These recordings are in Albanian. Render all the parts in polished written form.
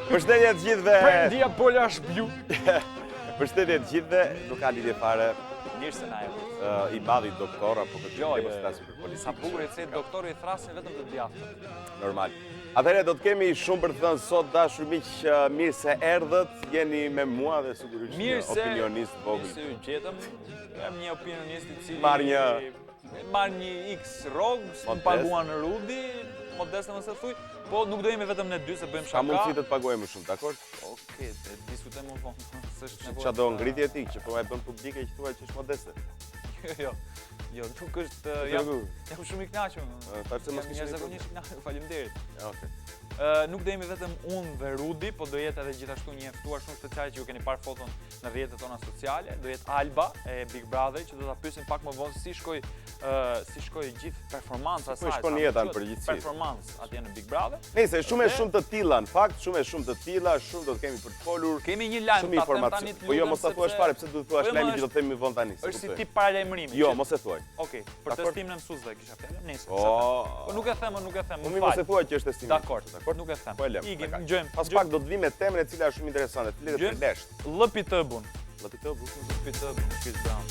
Përshëndetje të gjithëve. Prendia Bolash Blu. Përshëndetje të gjithëve, nuk ka lidhje fare. Mirë se na e. I madhi doktor apo këtë Jo, mos flasim për politikë. Sa bukur e se doktori i thrasin vetëm të djathtën. Normal. Atëherë do të kemi shumë për të thënë sot, dashur miq, mirë se erdhët. Jeni me mua dhe sigurisht një opinionist vogël. Mirë se ju gjetëm. Jam një opinionist i cili marr një X rrogë, më paguan Rudi, modeste mos e thuj, po nuk do jemi vetëm ne dy se bëjmë shaka. Ka mundësi të të paguajmë më shumë, dakord? Okej, diskutojmë më vonë. S'është nevojë. Çfarë do ngritje ti që po e bën publike që thua që është modeste? Jo, nuk është jam shumë i kënaqur. Tash mos kishim zakonisht i kënaqur, faleminderit. Okej. Nuk do jemi vetëm unë dhe Rudi, po do jetë edhe gjithashtu një ftuar shumë special që ju keni parë foton në rrjetet tona sociale, do jetë Alba e Big Brother që do ta pyesim pak më vonë si shkoi gjithë performanca e saj. Po shkon jeta në përgjithësi. Performancë atje në Big Brother. Nëse shumë të tilla, në fakt, shumë të tilla, shumë do të kemi për të folur. Kemi një lajm ta them tani. Po jo, mos ta thuash fare, pse duhet të thuash lajmin që do të themi vonë tani. Është si tip paralajmërimi. Jo, mos e thuaj. Okej, për testimin e mësuesve kisha fjalë. Nëse. Po nuk e them. Po mos e thuaj që është testimi. Dakor, nuk e them. Po e lëm. Igim, gjojmë. Pas pak do të vi me temën e cila është shumë interesante, të lidhet me lesht. LPT-bun. LPT-bun, Chris Brown.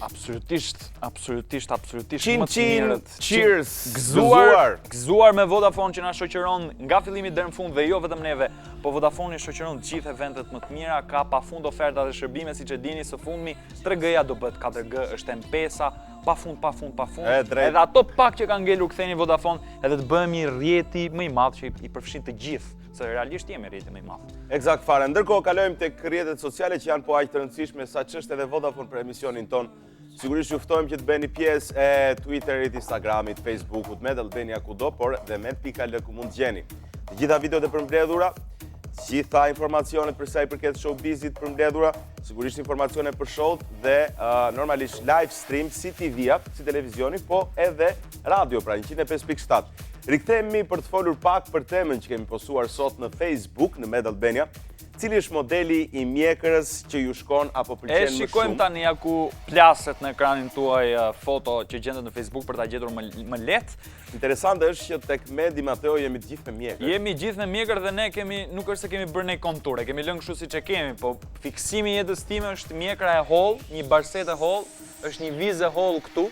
Absolutisht më të mirët. Cheers. Gëzuar me Vodafone që na shoqëron nga fillimi deri në fund dhe jo vetëm neve, po Vodafone shoqëron të gjithë eventet më të mira, ka pafund oferta dhe shërbime siç e dini së fundmi, 3G-ja do bëhet 4G, është M-Pesa, pafund. Edhe ato pak që kanë ngelur ktheni Vodafone, edhe të bëhemi rrjeti më i madh që i përfshin të gjithë, se realisht jemi rrjeti më i madh. Eksakt fare. Ndërkohë kalojmë tek rrjetet sociale që janë po aq të rëndësishme sa ç'është edhe Vodafone për emisionin ton. Sigurisht ju ftojmë që të bëni pjesë e Twitterit, Instagramit, Facebookut, Med Albania kudo, por dhe med.al ku mund të gjeni. Të gjitha videot e përmbledhura, gjitha informacionet për sa i përket showbizit përmbledhura, sigurisht informacione për showt dhe normalisht live stream si TV-a, si televizioni, po edhe radio, pra 105.7. Rikthehemi për të folur pak për temën që kemi postuar sot në Facebook, në Med Albania, cili është modeli i mjekërës që ju shkon apo pëlqen më shumë. E shikojmë tani ja ku plaset në ekranin tuaj foto që gjendet në Facebook për ta gjetur më lehtë. Interesante është që tek Medi Mateo jemi të gjithë me mjekër. Jemi gjithë me mjekër dhe ne nuk është se kemi bërë ne konture, kemi lënë kështu siç e kemi, po fiksimi i jetës time është mjekra e holl, një barsetë e holl, është një vizë e holl këtu.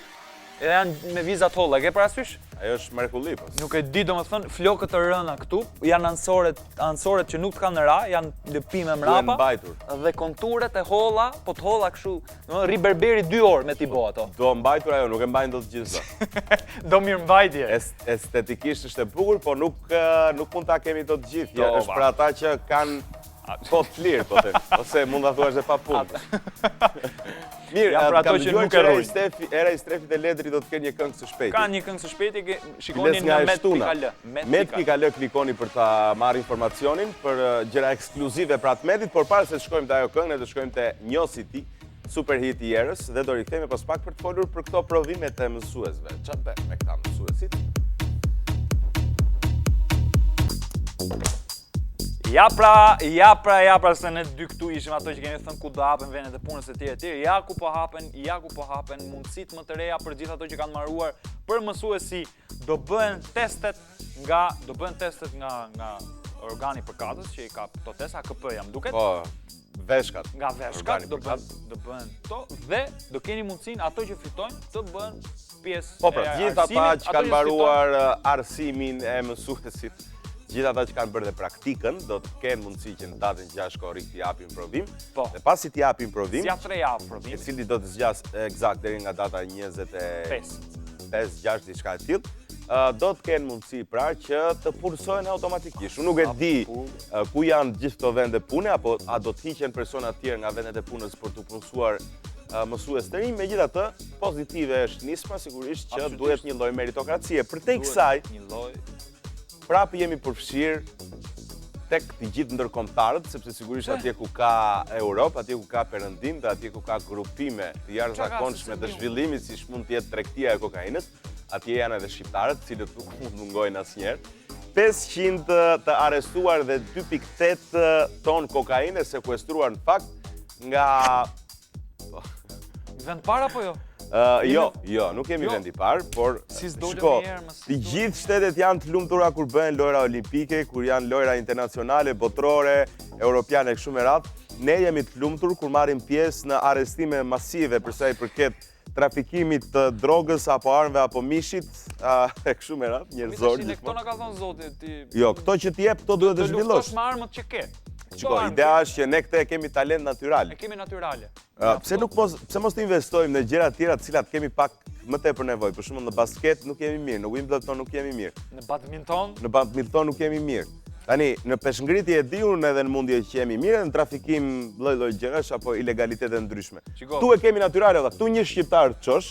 Edhe janë me vizat holla, ke parasysh? Ajo është mrekulli, po. Nuk e di, domethënë, flokët të rëna këtu, janë ansoret që nuk kanë ra, janë lëpime mrapa. Dhe konturet e holla, po të holla kështu, ri berberi 2 orë me t'i bo ato. Do mbajtur ajo, nuk e mbajnë do të gjithë. Do mirë mbajtje. Estetikisht është e bukur, po nuk mund ta kemi të gjithë. Është për ata që kanë po të lirë, po të, ose mund ta thuash dhe pa punë. Mirë, kam dëgjuar që era i Strefit e Ledrit do të kenë një këngë së shpejti. Ka një këngë së shpejti, shikoni në Med.al. Med.al klikoni për ta marrë informacionin për gjëra ekskluzive pra të Medit, por para se të shkojmë te ajo këngë, ne do shkojmë te Njosi Ti, super hit i erës, dhe do rikthehemi pas pak për të folur për këto provime të mësuesve. Çfarë bën me këta mësuesit? Ja pra se ne dy këtu ishim ato që kemi thënë ku do hapen vendet e punës e tjera. Ja ku po hapen mundësit më të reja për gjithë ato që kanë marruar për mësuesi. Do bëhen testet nga organi përkatës që i ka këto testa AKP jam duket. Po, veshkat. Nga veshkat do bëhen to dhe do keni mundësinë ato që fitojnë të bëhen pjesë. Po pra, gjithë ata që kanë mbaruar arsimin e mësuesit. Gjithë ata që kanë bërë dhe praktikën, do të kenë mundësi që në datën 6 korrik t'i japin provim. Dhe pasi t'i japin provim, si 3 javë provim, e cili do të zgjas eksakt deri nga data 25, 6 diçka e tillë, do të kenë mundësi pra që të punësojnë automatikisht. Unë nuk e di ku janë gjithë këto vende pune, apo a do të hiqen persona të tjerë nga vendet e punës për të punësuar mësues të rinj. Megjithatë, pozitive është nisma, sigurisht që duhet një lloj meritokracie. Përtej kësaj, prapë jemi përfshirë tek të gjithë ndërkombëtarët, sepse sigurisht atje ku ka Europë, atje ku ka perëndim dhe atje ku ka grupime të jashtëzakonshme të zhvillimit, siç mund të jetë tregtia e kokainës, atje janë edhe shqiptarët, të cilët nuk mund mungojnë asnjëherë. 500 të arrestuar dhe 2.8 ton kokainë sekuestruar në fakt nga vend para apo jo? Jo, nuk kemi vend i parë, por shko, të gjithë shtetet janë të lumtura kur bëhen lojra olimpike, kur janë lojra internacionale, botrore, europiane, kështu me radhë. Ne jemi të lumtur kur marrim pjesë në arrestime masive për sa i përket trafikimit të drogës apo armëve apo mishit, e kështu me radhë, njerëzor. Këto na ka thënë Zoti ti. Jo, këto që ti jep, këto duhet të zhvillosh. Të luftosh me armët që ke. Shiko, ideja është që ne këte kemi talent natyral. E kemi natyrale. Pse mos të investojmë në gjëra tjera të cilat kemi pak më tepër nevojë. Për shembull në basket nuk jemi mirë, në Wimbledon nuk jemi mirë. Në badminton? Në badminton nuk jemi mirë. Tani, në peshngritje e diun edhe në mundje që jemi mirë, në trafikim lloj-lloj gjërash apo ilegalitete ndryshme. Ktu e kemi natyrale, këtu një shqiptar të çosh,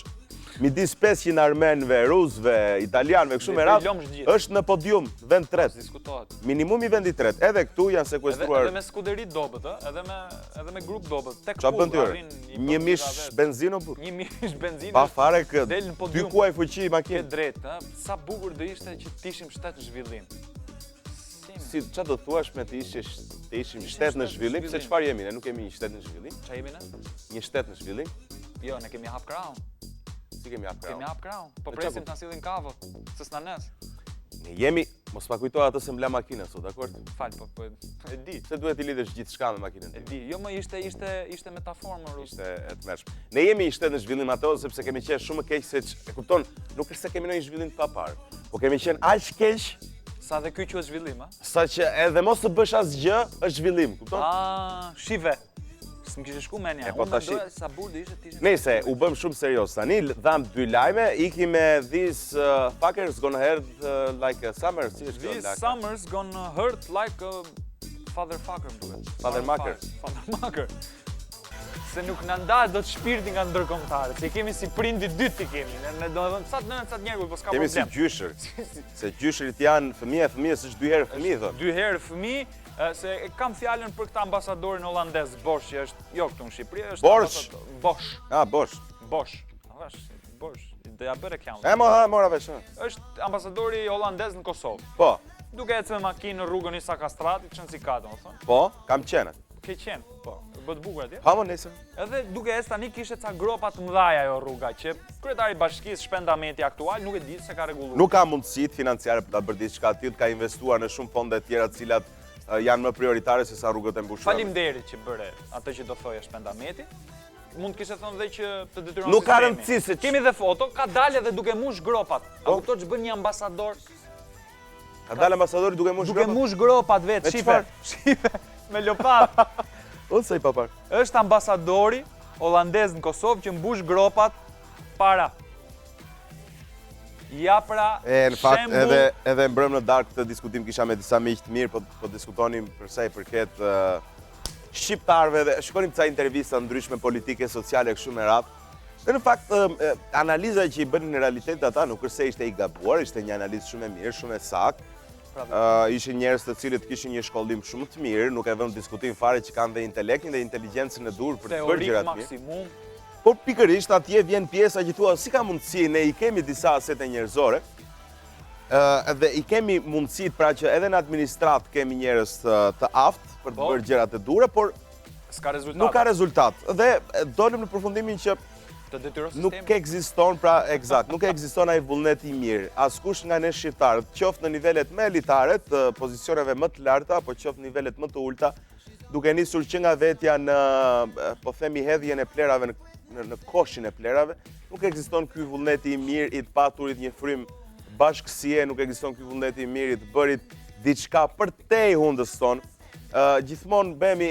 midis 500 armenëve, rusëve, italianëve, kështu me radhë, është në podium, vend 3. Diskutohet. Minimumi vendi 3. Edhe këtu janë sekuestruar. Edhe me skuderi dobët, edhe me grup dobët. Tek çfarë bën tyre? Një mish benzinë burr. Një mish benzinë. Pa fare kë. Del në podium. 2 kuaj fuqi makinë. Ke drejt, ë? Sa bukur do ishte që të ishim shtet në zhvillim. Si çfarë do thuash me të ishim shtet në zhvillim? Se çfarë jemi ne? Nuk kemi një shtet në zhvillim? Çfarë jemi ne? Një shtet në zhvillim? Jo, ne kemi hap krahun. Si kemi hap krahun? Kemi hap krahun. Po presim ta sillin kavët, se s'na nes. Ne jemi, mos ma kujtoj atë se mbla makinën sot, dakord? Fal, po e di. Se duhet i lidhësh gjithçka me makinën. E di. Jo, më ishte metaforë më rrugë. Ishte e tmerrshme. Ne jemi një shtet në zhvillim ato sepse kemi qenë shumë keq se e kupton, nuk është se kemi ndonjë zhvillim të papar, po kemi qenë aq keq sa dhe ky quhet zhvillim, a? Sa që edhe mos të bësh asgjë, është zhvillim, kupton? Shive. S'm kishe shku menja. Po tash sa burr do ishte ti. Nëse u bëm shumë serioz tani, dham 2 lajme, ikim me these fuckers gonna hurt like a summer, si është kjo? These summers gonna hurt like a fatherfucker, më duket. Fatherfucker. Se nuk na ndahet dot shpirti nga ndërkombëtarët. Se kemi si prindi dytë kemi. Ne domethënë sa të njerëz, po s'ka problem. Kemi si gjyshër. Se gjyshërit janë fëmijë është 2 herë fëmijë thon. 2 herë fëmijë, se kam fjalën për këtë ambasadorin holandez Bosch, që është jo këtu në Shqipëri, është Bosch. Bosch. Bosch. Bosch. Do ja bëre reklam. Mora vesh. Është ambasadori holandez në Kosovë. Po. Duke ecë me makinë në rrugën Isa Kastrati, çon si ka domethënë. Po, kam qenë. Ke qenë, po. Bëhet bukur atje? Ha më nesër. Edhe duke ecë tani kishte ca gropa të mëdha ajo rruga që kryetari i bashkisë Shpendameti aktual nuk e di se ka rregulluar. Nuk ka mundësi financiare për ta bërë diçka tillë, ka investuar në shumë fonde të tjera të cilat janë më prioritare se sa rrugët e mbushuara. Faleminderit që bëre atë që do thoja Shpendameti. Mund të kishte thënë dhe që të detyron. Nuk ka rëndësi se kemi dhe foto, ka dalë edhe duke mush gropat. A kupton ç'bën një ambasador? Ka dalë ambasadori duke mush gropat. Duke mush gropat vetë, shife me lopar. Unë sa i papar. Është ambasadori holandez në Kosovë që mbush gropat para. Ja pra, në fakt edhe mbrëm në darkë këtë diskutim kisha me disa miq të mirë, po diskutonim për sa i përket shqiptarëve dhe shikonim ca intervista ndryshme politike, sociale kështu me radhë. Dhe në fakt analiza që i bënin në realitet ata nuk është se ishte i gabuar, ishte një analizë shumë e mirë, shumë e saktë. Ishin njerëz të cilët kishin një shkollim shumë të mirë, nuk e vënë diskutim fare që kanë dhe intelektin dhe inteligjencën e dur për të bërë gjërat mirë. Por pikërisht atje vjen pjesa që thua si ka mundësi, ne i kemi disa asete njerëzore, dhe i kemi mundësit pra që edhe në administrat kemi njerëz të aftë për të bërë gjërat e dura, por nuk ka rezultat. Dhe dolim në përfundimin që nuk ekziston, pra eksakt, nuk ekziston ai vullnet i mirë. Askush nga ne shqiptarët, qoftë në nivelet më elitare të pozicioneve më të larta, apo qoftë në nivelet më të ulta, duke nisur që nga vetja në, po themi, hedhjen e plerave në koshin e plerave, nuk ekziston ky vullneti i mirë i të paturit një frym bashkësie, nuk ekziston ky vullneti i mirë i të bërit diçka për te i hundës tonë. Gjithmonë bëhemi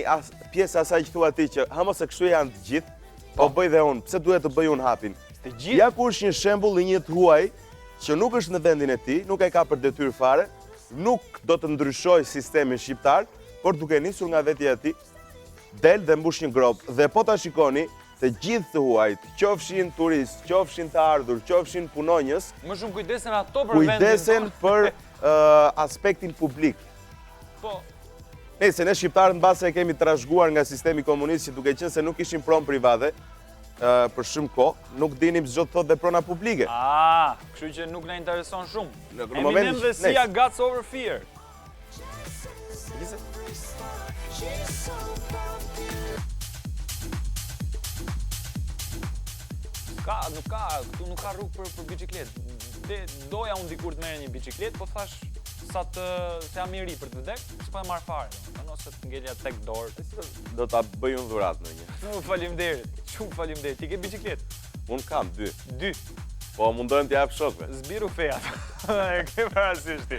pjesë asaj që thua ti që mos e kështu janë të gjithë, po bëj dhe unë, pse duhet të bëj unë hapin? Ja ku është një shembull i një të huaj që nuk është në vendin e tij, nuk e ka për detyrë fare, nuk do të ndryshojë sistemin shqiptar, por duke nisur nga vetja e tij, del dhe mbush një grop. Dhe po ta shikoni, të gjithë të huajt, qofshin turist, qofshin të ardhur, qofshin punonjës, më shumë kujdesen ato për vendin. Kujdesen për aspektin publik. Po. Nëse ne shqiptarët mbase e kemi trashëguar nga sistemi komunist që duke qenë se nuk ishin pronë private për shumë kohë, nuk dinim ç'do të thotë dhe prona publike. Kështu që nuk na intereson shumë. Në momentin dhe Sia Guts Over Fear. këtu nuk ka rrugë për biçikletë. Doja unë dikur të merre një biçikletë, po thash se jam i ri për të vdek, s'po e marr fare. Ose të ngelja tek dorë. Do ta bëj unë dhuratë në një. Faleminderit. Shumë faleminderit. Ti ke biçikletë? Unë kam 2. 2. Po mundohem t'jap shokëve. Zbiru fejat. E ke parasysh ti.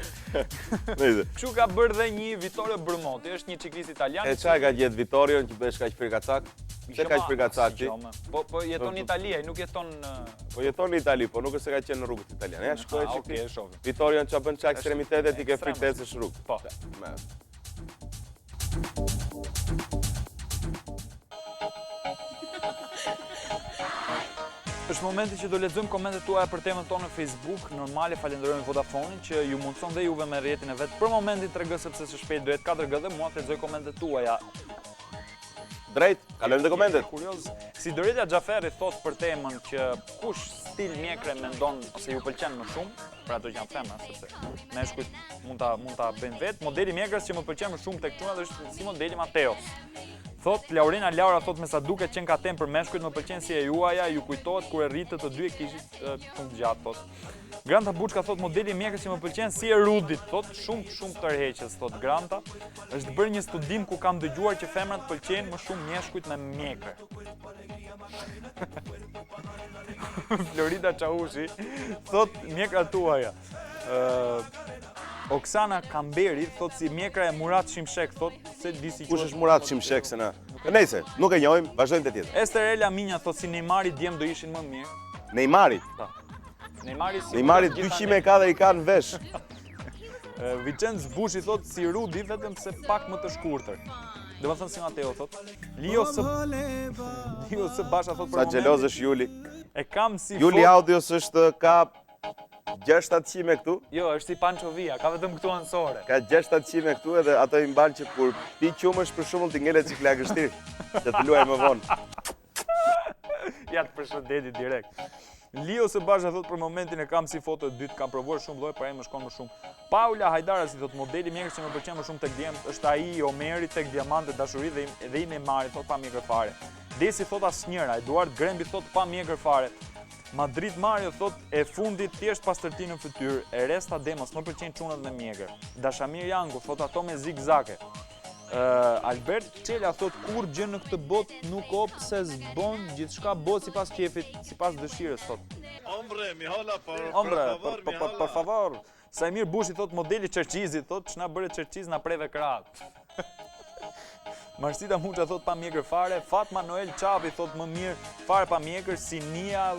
Nëjse. Kështu ka bërë dhe një Vittorio Brumoti, është një ciklist italian. E çaj ka gjetë Vittorion që bësh kaq frikacak? Se kaq frikacak ti? Po jeton në Itali, ai nuk jeton Po jeton në Itali, po nuk është se ka qenë në rrugët italiane. Ja shkoj çik. Okej, e shoh. Vittorion ç'a bën çka ekstremitete ti ke frikëtesësh rrugë. Po. Është momenti që do lexojmë komentet tuaja për temën tonë në Facebook. Normale falenderojmë Vodafonin që ju mundson dhe juve me rrjetin e vet. Për momentin tregoj sepse së shpejt do jetë 4G dhe mua të lexoj komentet tuaja. Drejt, kalojmë te komentet. Kurioz, si Dorita Xhaferi thot për temën që kush stil mjekre mendon ose ju pëlqen më shumë, për ato që janë femra, sepse meshkujt mund ta bëjnë vetë. Modeli mjekrës që më pëlqen më shumë tek çunat është si modeli Mateos. Thot Laurina Laura thot me sa duket qenë ka tem për meshkujt më pëlqen si e juaja, ju kujtohet kur e rritët të dy e kishit shumë gjatë thot. Granta Buçka thot modeli mjekës që më pëlqen si e Rudit thot, shumë tërheqës thot Granta. Është bërë një studim ku kam dëgjuar që femrat pëlqejnë më shumë meshkujt me mjekër. Florida Çaushi thot mjekra tuaja. Oksana Kamberi thot si mjekra e Murat Shimshek thot se disi kush është Murat Shimshek se na. Nëse, nuk e njohim, vazhdojmë te tjetër. Esterela Minja thot si Neymari djem do ishin më mirë. Neymari. Neymari 200 ka dhe i ka në vesh. Vicenc Bushi thot si Rudi vetëm se pak më të shkurtër. Domethënë si Mateo thot. Lio së Basha thot për Sa xheloz është Juli. E kam si Juli Audios është ka 6-700 këtu? Jo, është si Pancho Villa, ka vetëm këtu ansore. Ka 6-700 këtu edhe ato i mban që kur pi qumësh për shembull ti ngele ciklagështir, që të luaj më vonë. Ja të përshëndeti direkt. Lio së Basha thot për momentin e kam si foto e dytë, kam provuar shumë lloj, por ai më shkon më shumë. Paula Hajdara si thot modeli mjekës që më pëlqen më shumë tek djem është ai i Omerit tek Diamante dashuri dhe i Neymari thot pa mjekër fare. Desi thot asnjëra, Eduard Grembi thot pa mjekër fare. Madrid Mario thot e fundit thjesht pastërti në fytyrë, e resta demos më pëlqejnë çunat me mjekër. Dashamir Jangu thot ato me zigzake. Albert Çela thot kur gjë në këtë botë nuk o pse s'bën gjithçka bëhet sipas qefit, sipas dëshirës thot. Hombre, mi hola por favor. Saimir Bushi thot modeli Çerçizi thot ç'na bëre Çerçiz na preve krah. Marsita Muça thot pa mjekër fare, Fatma Noel Çapi thot më mirë fare pa mjekër si Nia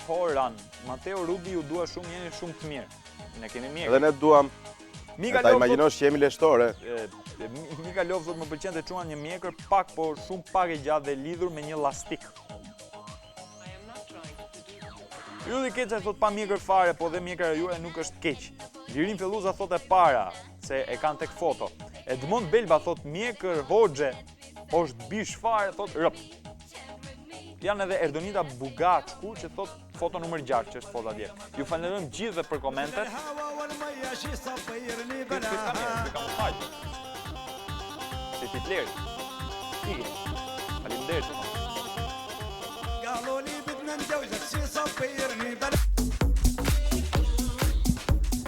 Horan. Mateo Rudi ju dua shumë, jeni shumë të mirë. Ne kemi mjekër. Edhe ne duam. Mika ta imagjinosh që jemi leshtore. Mika Lov thot më pëlqen të çuan një mjekër pak, por shumë pak e gjatë dhe lidhur me një lastik. Ylli Keqa thot pa mjekër fare, po dhe mjekra juaj nuk është keq. Lirin Felluza thot e para, se e kanë tek foto. Edmond Belba thot mjekër hoxhe, është bish fare, thot rëp. Janë edhe Erdonida Bugaçku që thot foto numër 6, që është foto atje. Ju falenderojmë gjithëve për komentet. Se Hitleri. Tigri. Faleminderit.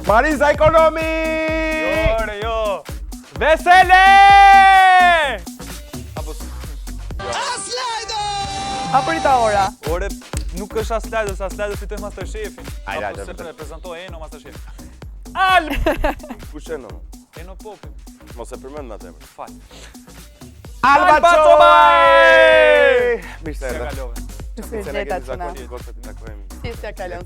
Marisa Ekonomi! Jo. Vesele! Apo rita ora? Ore, nuk është as Slajdo fitoj Masterchefin. Hajde. Se reprezentoi Eno Masterchef. Al! Kush e në? Eno Popi. Mos e përmend më atë. Fal. Alba Çobaj! Mirë se erdhe. Si jeta çuna? Si s'ja kalon.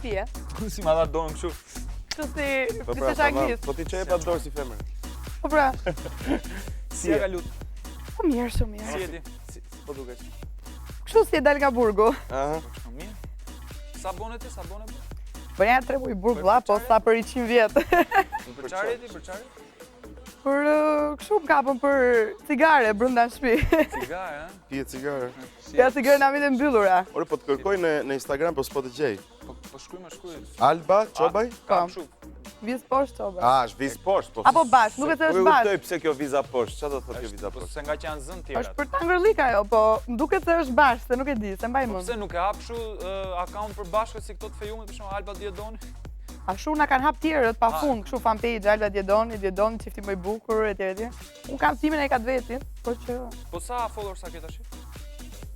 Si e? Si ma dha dorën kështu. Kështu si pse anglisht. Po ti çe e pa dorë si femër. Po pra. Si e ka lut? Po mirë, shumë mirë. Si e ti? Po duket. Kështu si e dal nga burgu. Aha. Shumë mirë. Sa bone ti? Po ja trebu i burg vlla, po sa për 100 vjet. Për çfarë ti? Për kështu kapën për cigare brenda në shtëpi. Cigare, ha? Pije cigare. Ja cigare na vjen mbyllura. Ore po të kërkoj në Instagram po s'po të gjej. Po shkruaj. Alba Çobaj? Kam kështu. Vizë poshtë qoba. Është vizë poshtë, po. Apo bashkë, nuk e se është bashkë. Nuk e pse kjo viza poshtë, çfarë do thotë kjo viza Po poshtë? se nga që janë zënë tjerat. Është për ta ngërlik ajo, po më duket se është bashkë, se nuk e di, se mbaj Po mend. pse nuk e hap kështu akaunt për bashkë si këto të fejumit, për shembull Alba Diedoni? Ashtu na kanë hap tjerët pa fund, kështu fanpage Alba Diedoni, çifti më i bukur etj. Unë kam timin e kat vetin, po që Po sa followers sa ke tash?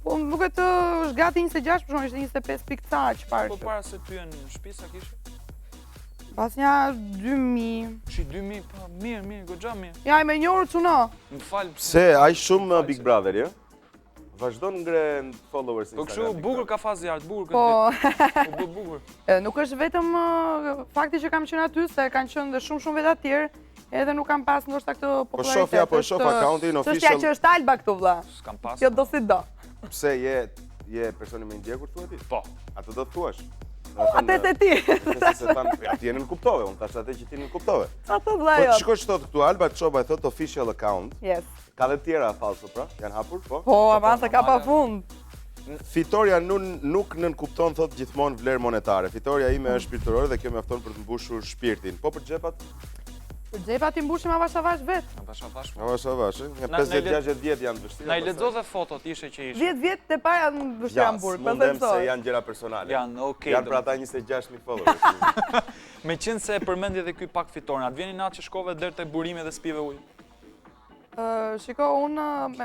po më duket është gati 26, për shkak ishte 25 pikë ca çfarë. Po para se ty në shtëpi sa kishe? Pas një 2000. Shi 2000, po mirë, goxha mirë. Ja, me njohur çuno. Më fal. Pse aq shumë Big Brother, jo? Vazhdon ngre followers Po kështu bukur ka fazë art, bukur Po, këtë. Po bë bukur. nuk është vetëm fakti që kam qenë aty, se kanë qenë dhe shumë vetë tjerë, edhe nuk kam pas ndoshta këtë popularitet. Po shoh accountin official. Çështja që është Alba këtu vlla. S'kam pas. Kjo do si do. Pse je personi më i ndjekur thua ti? Po. Atë do të thuash. Atë se ti. Se thanë, ti nuk kuptove, unë tash atë që ti nuk kuptove. Atë vlla Po jo. shikoj ç'thot këtu Alba Çoba e thot official account. Yes. Ka dhe tjera falso pra, janë hapur, po. Po, avansa ka pa fund. Fitoria nuk nënkupton thot gjithmonë vlerë monetare. Fitoria ime është shpirtërore dhe kjo mjafton për të mbushur shpirtin. Po për xhepat? Për xhepat i mbushim avash vet. Avash. Avash, nga 50-60 vjet janë vështirë. Na i lexove fotot ishe që ishe. 10 vjet të para në vështirë Hamburg, mundem se janë gjëra personale. Janë, okay. Janë për ata 26.000 followers. Meqense e përmendi edhe ky pak fitoren, atë vjeni natë që shkove deri te burimi dhe spive ujë. Shiko, unë,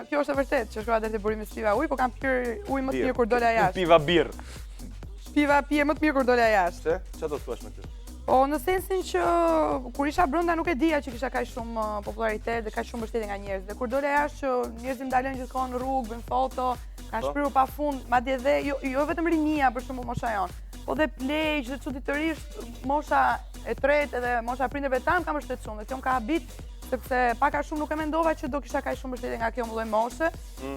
kjo është e vërtet që shkova deri te burimi spiva ujë, po kam pirë ujë më të mirë kur dola jashtë. Piva birr. Piva pije më të mirë kur dola jashtë. Pse? Çfarë do të thuash me këtë? Po në sensin që kur isha brenda nuk e dija që kisha kaq shumë popularitet dhe kaq shumë mbështetje nga njerëzit. Dhe kur dola jashtë që njerëzit ndalen gjithkohë në rrugë, bëjnë foto, kanë shprehur pafund, madje edhe jo vetëm rinia për shembull mosha jon, po dhe pleq dhe çuditërisht mosha e tretë edhe mosha prindërve tan kam mbështetur shumë. Dhe kjo më ka habit sepse pak a shumë nuk e mendova që do kisha kaq shumë mbështetje nga kjo lloj moshe,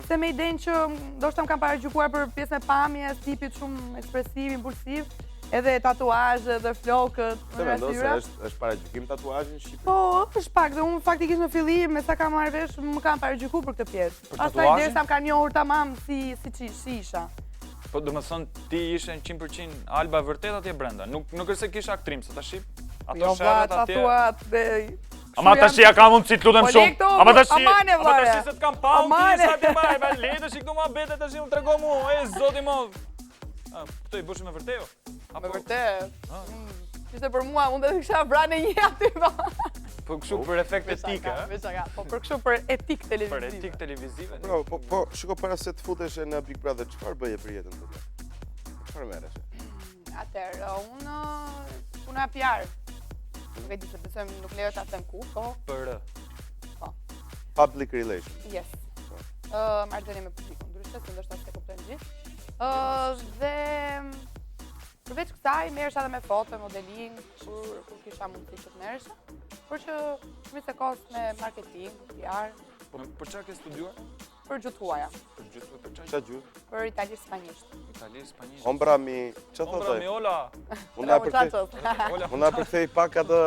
se me idenë që ndoshta më kam paragjykuar për pjesën e pamjes, tipit shumë ekspresiv, impulsiv. Edhe tatuazhe dhe flokët. Se mendon se është paragjykim tatuazhi në Shqipëri? Po, është pak dhe unë faktikisht në fillim me sa kam marrë vesh më kam paragjykuar për këtë pjesë. Pastaj derisa më kanë njohur tamam si isha. Po domethënë ti ishe 100% Alba vërtet atje brenda. Nuk është se kisha aktrim, se tash ato sherrat atje. Tatuat dhe Ama tash ja kam mundsi të lutem shumë. Ama tash se të kam pa unë sa ti më le të shikoj mua bete tash unë tregoj mua, e zoti më. Këto i bësh me vërtet? Me vërtet. Ishte për mua, unë do të kisha vranë një aty. Po kështu për efekt etik, ë? Po për kështu për etik televizive. Për etik televizive. Po, shiko para se të futesh në Big Brother, çfarë bëje për jetën tënde? Çfarë merresh? Atëherë, unë puna PR. Nuk e di se besoj nuk lejohet ta them ku, po. PR. Po. Public relations. Yes. Marrëdhënie me publikun, ndryshe se ndoshta s'e kuptojnë gjithë. Dhe përveç kësaj merresha edhe me foto, modeling, kur kisha mundësi që të merresha. Por që shumica e kohës me marketing, PR. Për çfarë ke studiuar? Për gjuhë huaja. Për gjuhë, për çfarë? Çfarë gjuhë? Për italisht spanjisht. Italisht spanjisht. Ombra mi, çfarë thotë? Ombra mi hola. Unë na përkthej pak atë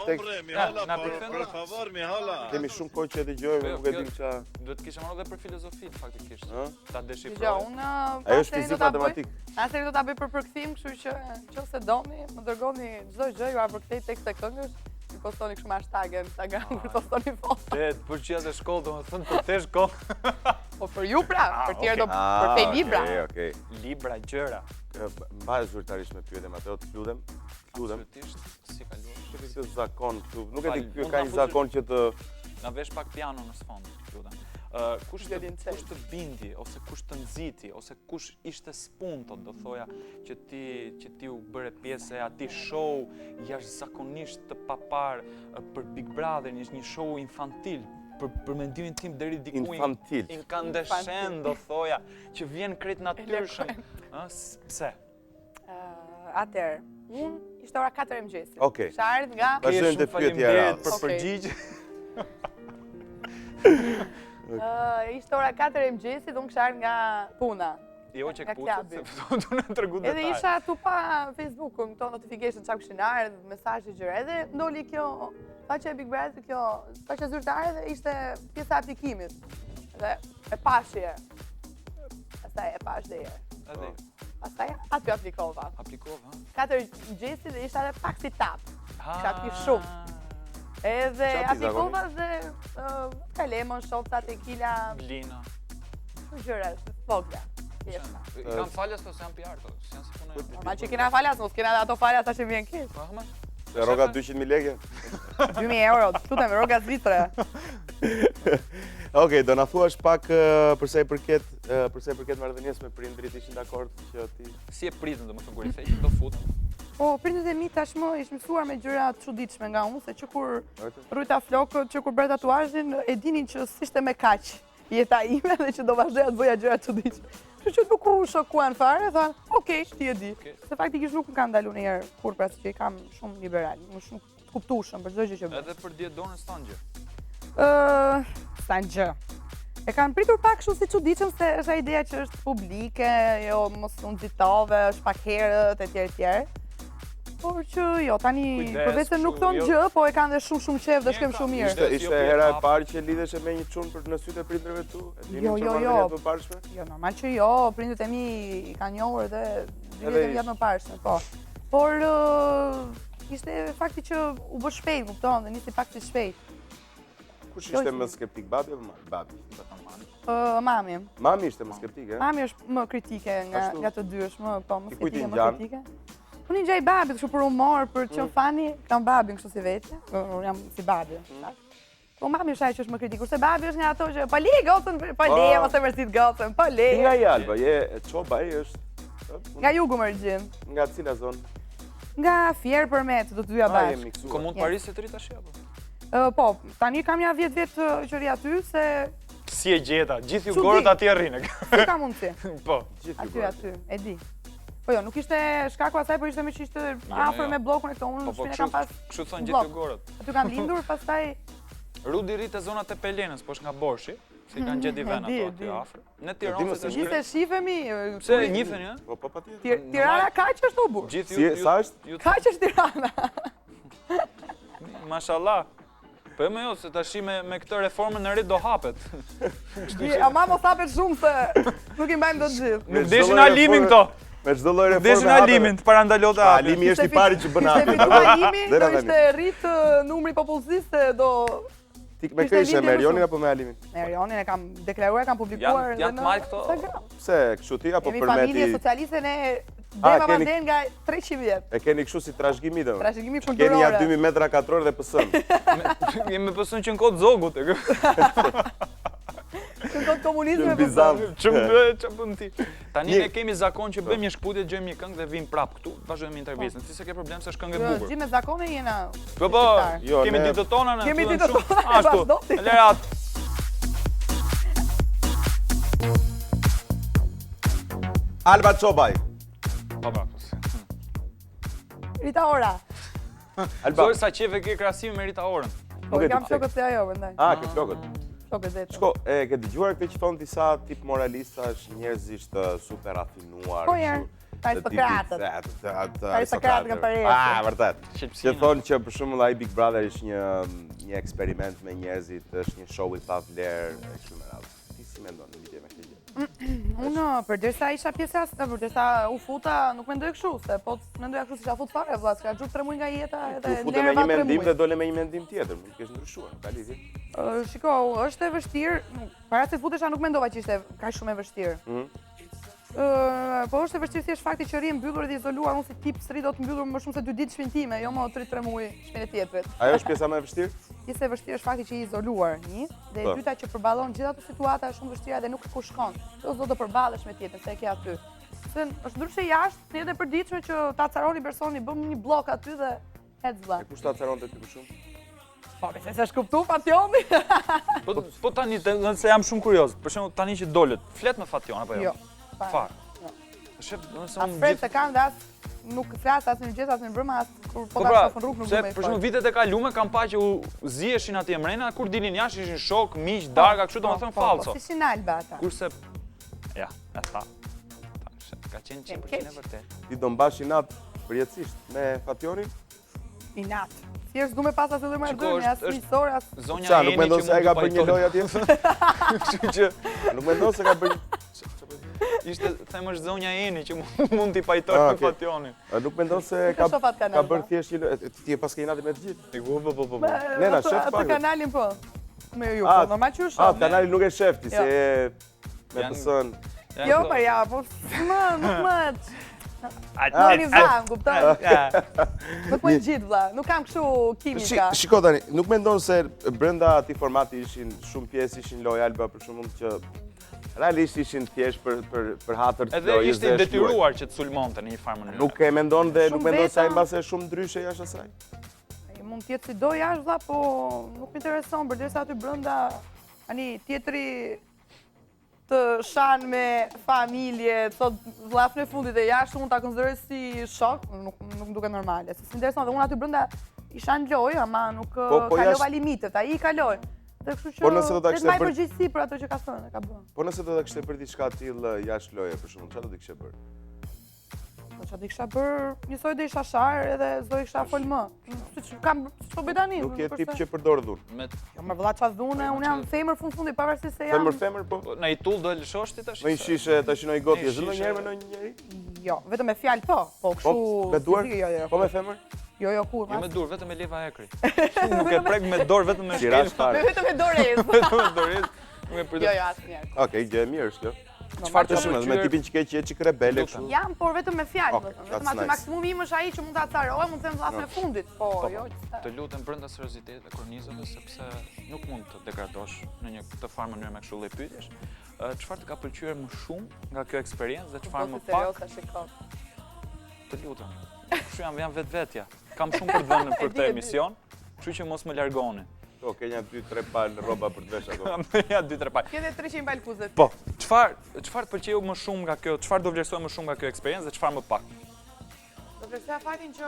tek. Hombre, mi hola, por favor, mi hola. Kemi shumë kohë që e dëgjojmë, nuk e di ç'a. Duhet të kisha marrë edhe për filozofi faktikisht. Ta Jo, deshifroj. unë Ajo është fizik matematik. Asnjëherë do ta bëj për përkthim, kështu që nëse doni, më dërgoni çdo gjë, ju përkthej tekst e këngësh. Ju postoni kështu me hashtag në Instagram kur postoni foto. Për çia të shkollë, domethënë për të shkollë. Po për ju pra, për tjerë do për te libra. Okej. Libra, gjëra. Mbaj zyrtarisht me pyetjem atë, të lutem. Absolutisht, si kaluar. Këtë zakon këtu, nuk e di ky ka një zakon që të na vesh pak piano në sfond, lutem. Kush të bindi ose kush të nxiti ose kush ishte spunto, do thoja, që ti u bëre pjesë e atij show jashtëzakonisht të papar për Big Brother, një show infantil. Për mendimin tim deri diku infantil. Incandescent, do thoja, që vjen krejt natyrshëm. Pse? Atëherë, unë ishte ora 4 e mëngjesit. Okej. Isha ardhur nga Vazhdojmë të pyetja radhës. Për përgjigje. Ishte ora 4 e mëngjesit, unë kisha ardhur nga puna. Jo që kucet, se do në tregu detaj. Edhe isha tu pa Facebook-un, këto notification çka kishin ardhur, mesazhe gjëra. Edhe ndoli kjo faqja e Big Brother, kjo faqja zyrtare dhe ishte pjesa e aplikimit. Dhe e pashje. Pastaj e pash dhe herë. Pastaj aty aplikova. Aplikova, ha? 4 mëngjesi dhe ishte edhe pak si tap. Kisha pi shumë. Edhe Qa pi apikova dhe kalemon, shopta, tequila, Blina. gjëra, vogla. Jeshta. Kam falas të se janë pjarë, to, si janë si punojnë. Ma që kena falas, mos kena ato falas ta që vjen keq. Pa, hëma? Se roga 200.000 lekë? 2.000 euro, lutem, roga zvitre. Okej, do na thuash pak përsa i përket marrëdhënies me prindrit, ishin dakord që ti Si e pritën, domethënë kur i theqin do futën. Po, prindët e mi tashmë ishë mësuar me gjëra të çuditshme nga unë, se që kur rrujta flokët, që kur bërë tatuazhin, e dinin që s'ishte me kaq jeta ime dhe që do vazhdoja të bëja gjëra të çuditshme. Kështu që nuk u shokuan fare, thanë, okej, ti e di. Se faktikisht nuk më kanë ndalu ndonjëherë kur pra që i kam shumë liberal, më shumë të kuptueshëm për çdo gjë që bëj. Edhe për dietë stan gjë. Stan gjë. E kanë pritur pak kështu si çuditshëm se është ideja që është publike, jo mos u nxitove, është pak herët etj. Por që jo, tani përveç se nuk thonë gjë, po e kanë dhe shumë qef dhe shkem shumë mirë. Ishte hera e parë që lidheshe me një çun për në sytë e prindërve tu? Jo. Të parshme? Jo, normal që jo, prindët e mi i kanë njohur dhe dy vjet më parshme, po. Por ishte fakti që u bë shpejt, kupton, dhe nisi pak si shpejt. Kush ishte më skeptik, babi apo babi? Mami. Mami ishte më skeptike? Mami është më kritike nga të dy, është më skeptike, më ngjan? kritike. Unë i gjaj babit, kështu për humor, për qenë fani, kam babin kështu si vetë, unë jam si babi. Po mami është ajo që është më kritikur, se babi është nga ato që po le gocën, po le, mos e mërsit gocën, po le. Nga i Alba, qoba i është? Nga jugu mërgjim. Nga cila zonë? Nga Fierë Përmet, do të dyja bashkë. Komunë Paris e të rrit tash apo? Po, tani kam ja 10 vjet që ri aty, se... Si e gjeta, gjithë Jugorët aty rrinë. Si ka mundësi? Po. Aty, e di. Po jo, nuk ishte shkaku asaj, po ishte me që ishte afër me bllokun e këto, unë në shpinë kam pas kështu thonë gjithë Jugorët. Aty kam lindur, pastaj... Rudi rrit e zonat e Pelenës, po është nga Borshi, si kanë gjeti vend ato aty afër. Në Tiranë se Gjithë e shifemi... Pse njifeni, ë? Po patjetër. Tirana kaq është o burr. Sa është? Kaq është Tirana. Mashallah. Po më jo, se tash me këtë reformën e ri do hapet. Ama mos hapet shumë se nuk i mbajmë dot gjithë. Nuk deshin Alimin këto. Me çdo lloj reforme. Deshin Alimin të parandalot e hapet. Alimi është i pari që bën hapet. Ishte fitu Alimi, do ishte rrit numri popullsisë do... Ti me kë ishe, me Erionin apo me Alimin? Me Erionin e kam deklaruar, kam publikuar janë të majtë këto? Pse, kështu ti apo Jemi përmeti... familje socialiste ne dema vanden nga 300 vjet. E keni kështu si trashëgimi dhe? Trashëgimi kulturore. Keni ja 2000 metra katror dhe pësën. Jemi pësën që në kodë zogut. Në kodë komunizme pësën. Që pun ti. Tani ne kemi zakon që bëjmë një shkputje, gjojmë një këngë dhe vim prap këtu, vazhdojmë intervistën. Ti se ke problem se është këngë e bukur. Gjithë me zakone jena... Po, kemi ditët tona në... Kemi ditët tona, ashtu, lerat. Alba Çobaj. Baba. Rita Ora. Alba. Sa qeve ke krahasime me Rita Orën. Po, kam flokët se ajo, vëndaj. Ke flokët. Flokët zetë. Shko, e ke dëgjuar këtë që thonë disa tip moralistash, njerëzisht super rafinuar. Po jerë, aristokratët. Aristokratët nga Paris. Vërtet. Që thonë që për shembull ai Big Brother është një eksperiment me njerëzit, është një show i pa vlerë, kështu me radhë. Ti si mendon në lidhje me këtë gjë? Unë, përderisa isha pjesë përderisa u futa, nuk mendoj kështu, se po mendoja kështu si isha fut fare, vëlla, s'ka gjuhë 3 muaj nga jeta edhe Tu fute me një mendim dhe dole me një mendim tjetër, nuk kesh ndryshuar, ka lidhje? Shiko, është e vështirë, para se të futesha nuk mendova që ishte kaq shumë e vështirë. Po është e vështirë thjesht fakti që rri mbyllur dhe izoluar, unë si tip s'rri do të mbyllur më shumë se 2 ditë shpinë time, jo më 3 muaj shpinë e tjetrit. Ajo është pjesa më e vështirë? Pjesa e vështirë është fakti që i izoluar, një, dhe e dyta që përballon gjithë ato situata është shumë vështira dhe nuk ku shkon. Do të përballesh me tjetrën se e ke aty. Se është ndryshe jashtë, në jetë e përditshme që ta caroni personi, bëm një blok aty dhe ec vlla. E kush ta caronte ti më shumë? Po, se s'e shkuptu Fationi. Po tani, nëse jam shumë kurioz, për shembull tani që dolet, flet me Fation apo jo? Jo. Fare. Shef, nëse unë Afret se kam dhe nuk flas as në mëngjes as në mbrëmë as kur po ta shoh në rrugë nuk do më. Për shembull vitet e kaluara kam pa që u ziheshin atje mrena, kur dilin jashtë ishin shok, miq, darga, kështu domethënë falso. Po, si Alba ata. Kurse ja, e tha. Ka qenë 100% e vërtet. Ti do mbash inat përjetësisht me Fationin? Inat. Thjesht du me pas atë dhe marrëdhënie, as histor, as zonja nuk mendon se ai ka bërë një lojë atje? Kështu që nuk mendon se ka bërë Ishte them është zonja Eni që mund t'i pajtoj me Fationin. Nuk mendon se ka bërë thjesht ti e pas ke inati me të gjithë? Po. Nena, shef pak. Për kanalin po. Me ju, po normal që u shoh. Kanalin nuk e shefti, se me pësën. Jo, për ja, po nuk më. Një vang, kupton? Nuk më gjithë vlla, nuk kam kështu kimika. Shiko tani, nuk mendon se brenda atij formati ishin shumë pjesë ishin lojë Alba për shkakun që realisht ishin thjesht për hatër të lojës. Edhe ishte detyruar që të sulmonte në një farë mënyrë. Nuk e mendon dhe nuk mendon se ai mbase shumë ndryshe jashtë asaj. Ai mund të jetë si do jashtë vlla, po nuk më intereson përderisa aty brenda tani tjetri të shan me familje, thot vllafën e fundit e jashtë unë ta konsideroj si shok, nuk duket normale. Se s'intereson dhe unë aty brenda isha në lojë, ama nuk kalova limitet, ai i kaloi. Dhe kështu që vetë më përgjegjësi për ato që ka thënë, ka bërë. Po nëse do ta kishte bërë diçka të tillë jashtë loje për shkakun, çfarë do të kishte bërë? Po çfarë do kisha bërë, njësoj do isha shar edhe s'do isha fol më. Siç kam ç'po bëj tani. Nuk je tip që përdor dhunë. Jo më vëlla çfarë dhunë, unë jam femër fundi pavarësisht se jam. Femër po. Në i tull do e lëshosh ti tash? Në një shishe tash në një gotë, zë ndonjëherë me ndonjëri? Jo, vetëm me fjalë po. Po kështu. Me duar? Po me femër? Jo, kur. Jo me dur, vetëm me leva ekri. Nuk e prek me dorë, vetëm me shkelë. Vetëm me dorez. Vetëm me dorez. Jo, asnjëherë. Okej, gjë e mirë është kjo. Çfarë të shimë, me tipin që ke që je çik rebele kështu? Jam, por vetëm me fjalë, vetëm aty maksimumi im është ai që mund ta acaroj, mund të them vllazën e fundit, po jo. Të lutem brenda seriozitetit dhe kornizave sepse nuk mund të degradosh në një të farë mënyrë me kështu lloj pyetjesh. Çfarë të ka pëlqyer më shumë nga kjo eksperiencë dhe çfarë më pak? Të lutem. Kështu jam vetvetja. Kam shumë për të dhënë për këtë emision, kështu që mos më largoni. Po, ke një 2-3 palë rroba për të vesh ato. Ja 2-3 palë. Ke edhe 300 palë kuzet. Po, çfarë të pëlqeu më shumë nga kjo, çfarë do vlerësoj më shumë nga kjo eksperiencë dhe çfarë më pak? Do vlerësoja faktin që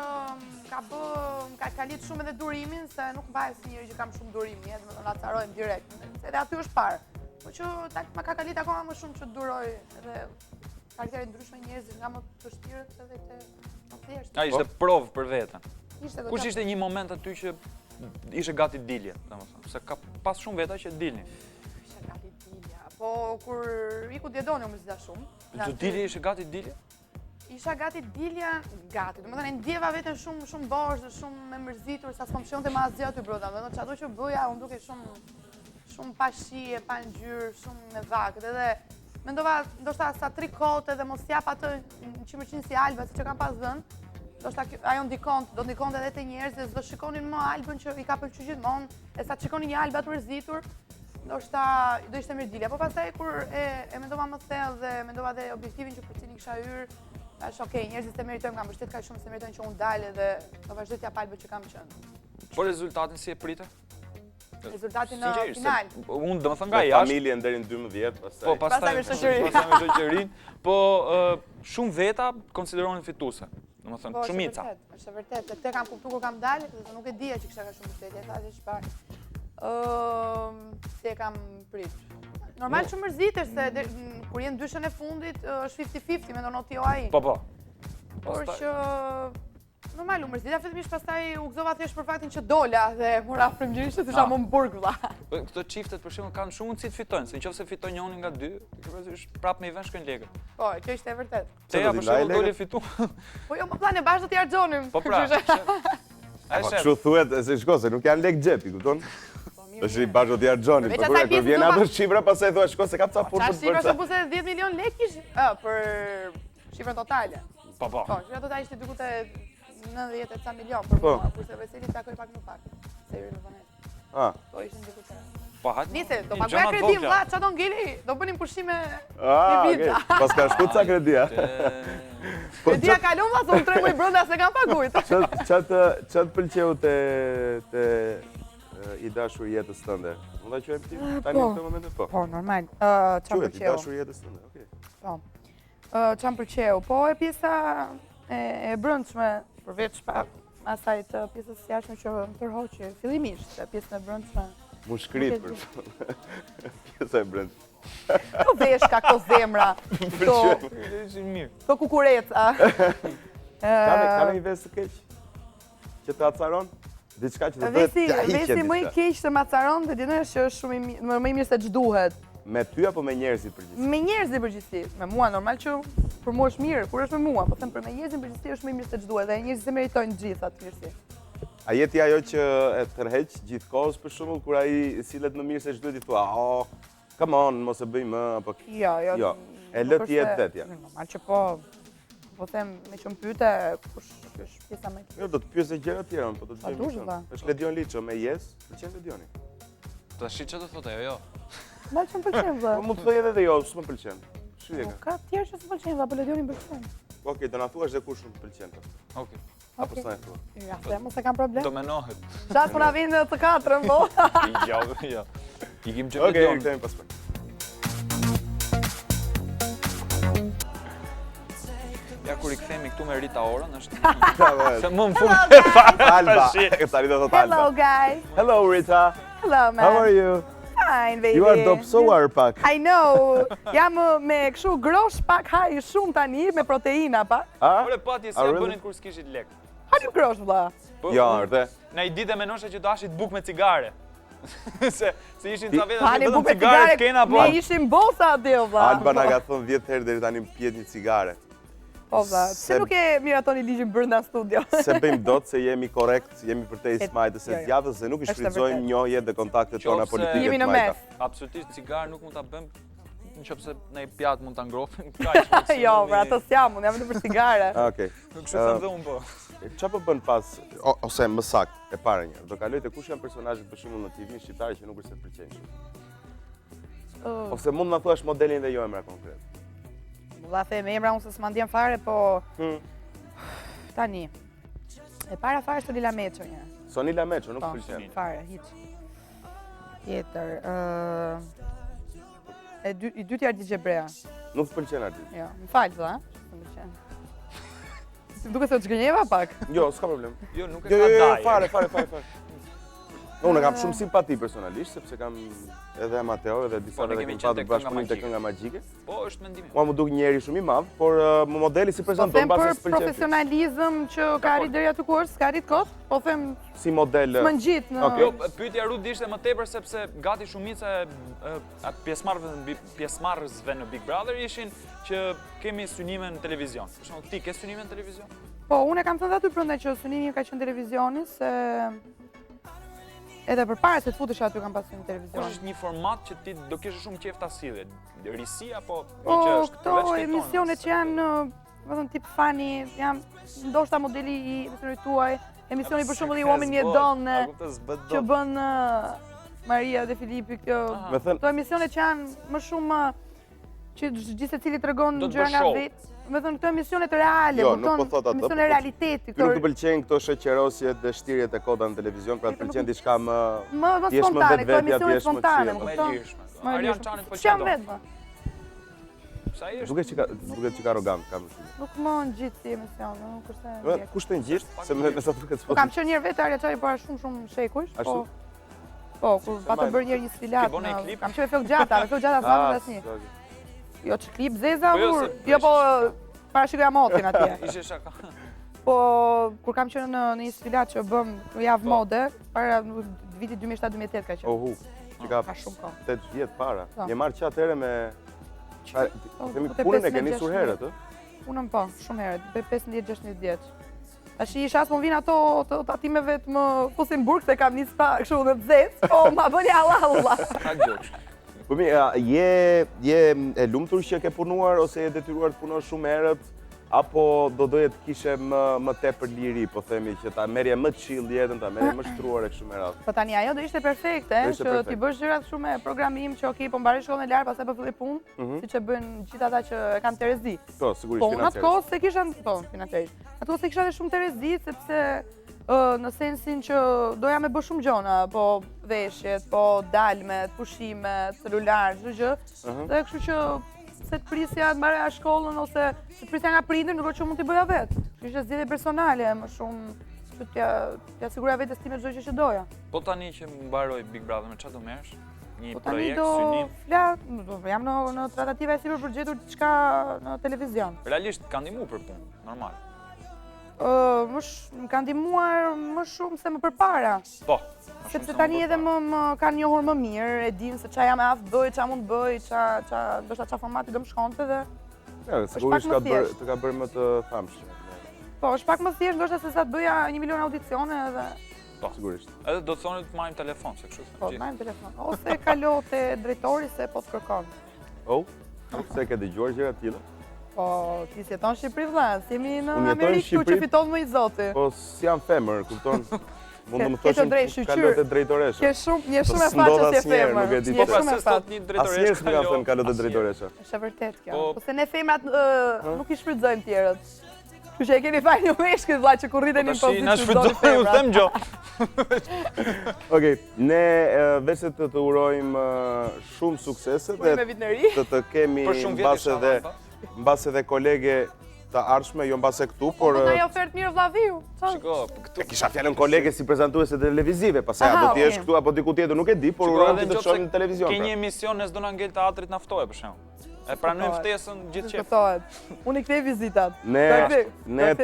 ka kalit shumë edhe durimin, se nuk mbahet si njëri që kam shumë durim, edhe më do na acarojmë direkt. Edhe aty është parë. Po që ma ka kalit akoma më shumë që duroj edhe karaktere ndryshme njerëzit nga më të vështirët edhe të thjeshtë. A ishte provë për veten. Kush ishte Ishte një moment aty që ishe gati dilje, domethënë, se ka pas shumë veta që dilni. Ishe gati dilja, po kur iku Diedoni u mërzita shumë. Të dilje ishe gati dilje? Isha gati dilja, gati. Domethënë ndjeva veten shumë bosh dhe shumë e mërzitur, sa s'kom shionte më asgjë aty brenda. Domethënë çado që bëja, unë duke shumë pa shije, pa ngjyrë, shumë me vakët. Edhe mendova ndoshta sa 3 kote dhe mos jap atë 100% si Alba, siç e kam pas dhënë. Ndoshta ajo do ndikonte edhe te njerëzit, do shikonin më Albën që i ka pëlqyer gjithmonë, e sa të shikonin një Albë të mërzitur, ndoshta do ishte mirë dilja. Po pastaj kur e mendova më thellë dhe mendova dhe objektivin që për cilin kisha hyrë, thash okay, njerëzit e meritojnë, kam mbështet kaq shumë se meritojnë që unë dalë dhe do vazhdoj t'jap Albën që kam qenë. Po rezultatin si e prite? Rezultatin në final. Unë domethënë nga jashtë. Familjen deri në 12, pastaj. Po pastaj me shoqërinë. Po shumë veta konsiderohen fituese. Domethënë shumica. Po, është vërtet. Këtë kam kuptuar kur kam dalë, sepse nuk e dija që kisha ka shumë mbështetje, thashë çfarë. Se kam prit. Normal që mërzitesh se kur je në dyshën e fundit është 50-50, mendon ti o ai. Po. Por që normal u mërzita, fillimisht pastaj u gëzova thjesht për faktin që dola dhe mora frymëgjirisht se isha më në burg valla. Këto çiftet për shembull kanë shumë mundësi të fitojnë, se nëse fiton njëri nga dy, kryesisht prapë me i vën shkojnë lekët. Po, kjo ishte e vërtet. Teja për shembull doli fitu. Po jo, më plan e bashkë do t'i harxhonim. Po pra. Po kështu thuhet se shko se nuk janë lek xhepi, kupton? Është i bashkë do t'i harxhonim, por kur vjen ato shifra pastaj thua shko se ka ca punë për të bërë. Shifra se buse 10 milion lekë për shifrën totale. Po. Po, shifra totale ishte diku te 90 ca milion për mua, kurse Veseli takoi pak më pak. Se hyrë në vonet. Po ishin diku te. Po hajde. Nice, do paguaj kredi vlla, çfarë do ngeli? Do bënim pushime në vita. Pas ka shku ca kredia. Kredia kalon vlla, unë tregu i brenda se kam paguajt. Çat pëlqeu te i dashur jetës tënde. Mund ta quajmë ti tani në këtë moment? Po, normal. Çfarë pëlqeu? I dashur jetës tënde, okay. Po. Çfarë pëlqeu? Po e pjesa e brendshme, përveç asaj të pjesës së jashtme që më tërhoqi fillimisht, pjesën e brendshme. Mu shkrit për pjesa e brendshme. Këto veshka, këto zemra, këto kukureca. Ka një vesë të keq që të acaron? Diçka që të bëhet Vesi më i keq të më acaron, dhe dinë që është shumë më i mirë se ç'duhet. Me ty apo me njerëzit përgjithësisht? Me njerëzit përgjithësisht. Me mua normal që për mua është mirë, kur është me mua, po them për me njerëzit përgjithësisht është më mirë se ç'duhet dhe njerëzit e meritojnë gjithë atë mirësi. A jeti ajo që e tërheq gjithkohës për shembull kur ai sillet më mirë se ç'duhet i thua, "Oh, come on, mos e bëj më" apo Jo. E lë ti jetë vetja. Normal që po them me që më pyete kush është pjesa më e Jo, do të pyesë gjëra të tjera, po do të dush, dëgjojmë. valla. Është Ledion Liço me Yes, pëlqen Ledioni. Tash ç'do të thotë ajo, jo. Mal që më pëlqen vëlla. Po mund të thojë edhe jo, s'më pëlqen. Shije ka. Ka të tjerë që s'pëlqejnë, vëlla, po Ledioni më pëlqen. Okej, do na thuash dhe kush më pëlqen. Okej. Apo s'na e thua. Ja, se mos e kam problem. Do menohet. Çfarë po na vinë të katërën, po? Jo. I kim që Okej, Ledion. kthehemi pas pak. Ja kur I kthehemi këtu me Rita Orën është Bravo. se më në fund Alba. Tani do të thot Hello Alba. guys. Hello Rita. Hello man. How are you? Fine baby. You are dobësuar pak. I know. Jam me kështu grosh pak haj shumë tani me proteina pak. A? Ore pati si A, e really? bënin kur s'kishit lek. Hajde grosh vëlla. Jo, ardhe. Na I ditë menoshe që do ashit buk me cigare. se ishin ca veta Hani që buk vetëm me cigare cigare. kena po. Ne ishim bosa aty vëlla. Alba na ka thënë 10 herë deri tani pjet një cigare. Po vëlla. Se nuk e miratoni ligjin brenda studio. Se bëjmë dot se jemi korrekt, jemi përtej smajtës së jo, jo. zgjatës dhe nuk I Është shfrytëzojmë vërtet. njohjet dhe kontaktet tona Qofse- politike Jemi të në majta. mes. Absolutisht cigare nuk mund ta bëjmë nëse në pjatë mund ta ngrohim. Kaq. Jo, pra ato s'jam, unë jam vetëm për cigare. Okej. Nuk kështu thënë dhe unë po. Çfarë po bën pas ose më saktë e para një. Do kaloj te kush janë personazhet për shembull në TV-n shqiptar që nuk është se të pëlqejnë. Ose mund na thuash modelin dhe jo emra konkret. Vëlla them emra unë se s'ma ndjen fare, po tani. E para fare është Lila Meço një. Sonila Meço nuk Po, pëlqen. fare, hiç. Tjetër, i dytja Ardi Xhebrea. Nuk të pëlqen artist. Jo, më fal vëlla, më pëlqen. Si duket se të zgënjeva pak. Jo, s'ka problem. Jo, nuk e Jo, ka jo, daj. fare. Unë kam shumë simpati personalisht sepse kam edhe amateur edhe disa Po, ne vete kemi kam qenë patur tek bashkëpunim Kënga te Kënga Magjike. Po, është mendimi. Mua më duk njeri shumë I madh, por modeli si Po person them don për pasi s'pëlqen. profesionalizëm që ka arrit deri aty ku është, s'ka arrit kot, po them Si model. më ngjit në Jo, pyetja Rudi ishte më tepër sepse gati shumica e atë pjesëmarrësve në Big Brother ishin që kemi synime në televizion. Për shembull, ti ke synime në televizion? Po, unë e kam thënë aty prandaj që synimi ka qenë televizioni se edhe përpara se të futesh aty kam pasur në televizion. Kush është një format që ti do kishe shumë qejf ta sillje? Risi apo Po, një që është këto përveç fitonës? emisione që janë, më thënë, tip funny, janë ndoshta modeli I emisionit tuaj, emisioni për shembull I Uomini e Donë, që bën Maria dhe Filipi kjo. Me thënë, Këto emisione që janë më shumë që gjithë secili tregon Do të gjëra bësh nga show. vetë. Me thënë këto emisione të reale, Jo, nuk po thot atë, emisione po thot- realiteti, Ty nuk të këto pëlqejnë këto shoqërosjet dhe shtrirjet e koda në televizion, pra të pëlqen diçka më më T'jesh më spontane, këto vetvetja, emisione t'jesh më spontane, chill. më Më e kupton? lirshme. Më e Arian lirshme. Çani po S'jam çdo. vetë, ma. Sa i është? duket që ka arrogant, kam shumë. Nuk më ngjit si emision, nuk është e ndjek. Kush të ngjisht? Se me sa duket Po s'po. kam qenë një herë vetë Arja Çaji para shumë shekush, po. Ashtu? Po, kur pata majmë. bërë një sfilat. Ke bën një klip? Kam qenë fillë gjata, me fillë gjata s'mam asnjë. Jo që klip zeza Po jo, kur, se- jo po parashikoja motin atje. Ishe shaka. Po kur kam qenë në një sfilat që bëm në javë Po. mode, para vitit 2007-2008 ka qenë. Ohu, që ka Ka shumë kohë. 8 vjet para. Po. Je marrë që atëherë me themi Po, te punën e ke 15, nisur 16. herët, ë? Punën po, shumë herët, bëj 15-16 vjeç. Tash i shas më vinë ato të tatimeve të më fusin burg se kam nisë pa kështu në zezë, po ma bëni Allah. Ka gjoksh. Po mirë, je e lumtur që ke punuar ose je detyruar të punosh shumë herët apo do doje të kishe më tepër liri, po themi që ta merrje më chill jetën, ta merrje më shtruar e kështu me radhë. Po tani ajo do ishte perfekte, Do ishte që perfekt. ti bësh gjërat shumë me programim që okay, po mbaroj shkollën e lartë, pastaj po filloj punë, siç e bëjnë gjithë ata që e kanë terezi. Po, sigurisht Po unë atë financiarisht. kohë se kisha, po financiarisht. Atë kohë se kisha dhe shumë terezi sepse në sensin që doja me bë shumë gjona, po veshjet, po dalmet, pushimet, celular, çdo gjë. Dhe kështu që se të prisja të mbaroja shkollën ose se të prisja nga prindër, nuk që mund t'i bëja vetë. Kështu ishte zgjedhje personale, më shumë që t'ja siguroja vetes time çdo gjë që doja. Po tani që mbaroj Big Brother, me çfarë do merresh? Një Po tani projekt, do synim? jam në tratativa e sipër për gjetur diçka në televizion. Realisht ka ndihmu për punë, normal. Më ka ndihmuar më shumë se më përpara. Po. Sepse tani edhe më kanë njohur më mirë, e din se çfarë jam e aftë bëj, çfarë mund bëj, ndoshta çfarë formati do më shkonte dhe Ja, sigurisht të ka bërë më të famshme. po, është pak më thjesht ndoshta se sa të bëja 1 milion audicione edhe Po, sigurisht. Edhe do të thonë të marrim telefon se kështu. po, marrim telefon. Ose kalo te drejtori se po të kërkon. Oh, pse ke dëgjuar gjëra të tilla? Po, ti si jeton në Shqipëri vëlla, si jemi në Unë jetoj në Amerikë ku që Shqipëri. fiton më i zoti. Po si jam femër, kupton? Mund të më Ke të thoshin drejtë, shqyqyr. kalot e drejtoresha. Ke shumë, një Po shumë e s'ndodh faqe si e asnjëherë, femër. nuk e di Je pse. Po shumë pra e se sot faqe. një drejtoresh. Asnjëherë s'më kanë thënë kalot e drejtoresha. Është e vërtet kjo. Po- Po se ne femrat nuk i shfrytëzojmë tjerët. Kështu që e keni fajin ju meshkët vlla që kur rriteni në pozitë Na shfrytëzoi u them gjë. Okej, ne veç se të urojmë shumë suksese Dhe me vit në ri. të kemi Për shumë vjet inshallah. mbas edhe kolege të ardhshme, jo mbas e këtu, por Po na një ofertë mirë vllaviu. Shiko, këtu kisha fjalën kolege si prezantuese televizive, pastaj Aha, do të jesh okay. këtu apo diku tjetër, nuk e di, por urojmë që të shohim në televizion. Ke pra. një emision në s'do na ngel teatrit naftoje për shembull. E pranojmë ftesën gjithë qef. Kuptohet. Unë i kthej vizitat. Ne Ta kthej